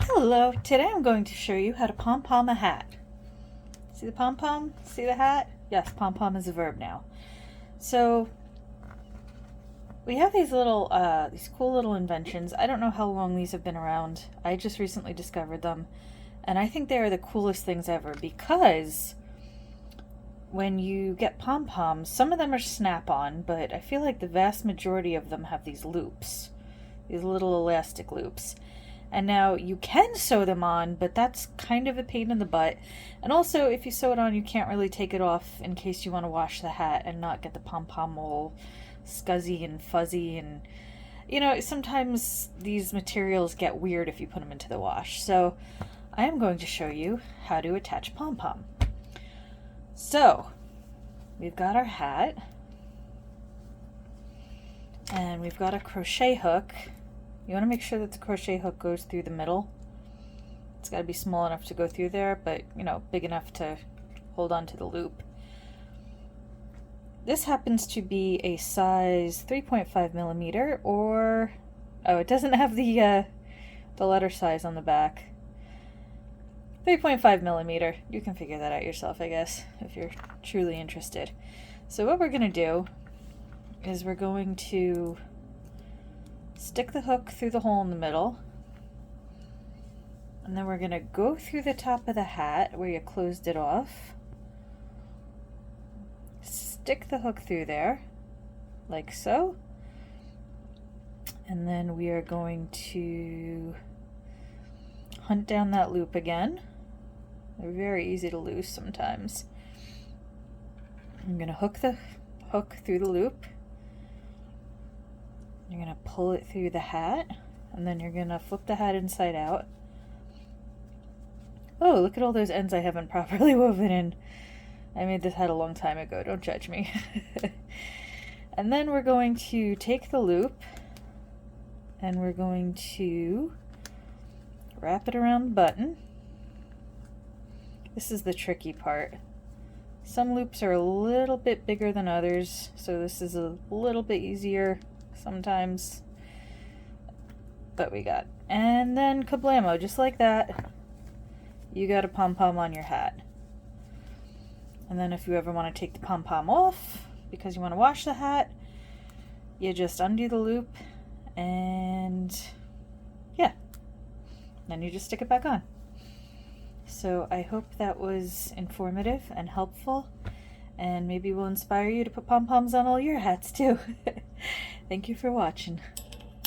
Hello, today I'm going to show you how to pom-pom a hat. See the pom-pom? See the hat? Yes, pom-pom is a verb now. So, we have these cool little inventions. I don't know how long these have been around. I just recently discovered them. And I think they are the coolest things ever because when you get pom-poms, some of them are snap-on, but I feel like the vast majority of them have these loops. These little elastic loops. And now you can sew them on, but that's kind of a pain in the butt. And also, if you sew it on, you can't really take it off in case you want to wash the hat and not get the pom-pom all scuzzy and fuzzy. And, you know, sometimes these materials get weird if you put them into the wash. So I am going to show you how to attach pom-pom. So we've got our hat. And we've got a crochet hook. You want to make sure that the crochet hook goes through the middle. It's got to be small enough to go through there, but, you know, big enough to hold on to the loop. This happens to be a size 3.5 millimeter, or, oh, it doesn't have the letter size on the back. 3.5 millimeter. You can figure that out yourself, I guess, if you're truly interested. So what we're going to do is we're going to stick the hook through the hole in the middle, and then we're going to go through the top of the hat where you closed it off, stick the hook through there like so, and then we are going to hunt down that loop again. They're very easy to lose sometimes. I'm going to hook the hook through the loop. You're going to pull it through the hat, and then you're going to flip the hat inside out. Oh, look at all those ends I haven't properly woven in. I made this hat a long time ago, don't judge me. And then we're going to take the loop, and we're going to wrap it around the button. This is the tricky part. Some loops are a little bit bigger than others, so this is a little bit easier sometimes, but we got. And then kablamo, just like that, you got a pom-pom on your hat. And then if you ever want to take the pom-pom off because you want to wash the hat, you just undo the loop, and yeah, then you just stick it back on. So I hope that was informative and helpful, and maybe will inspire you to put pom-poms on all your hats too. Thank you for watching.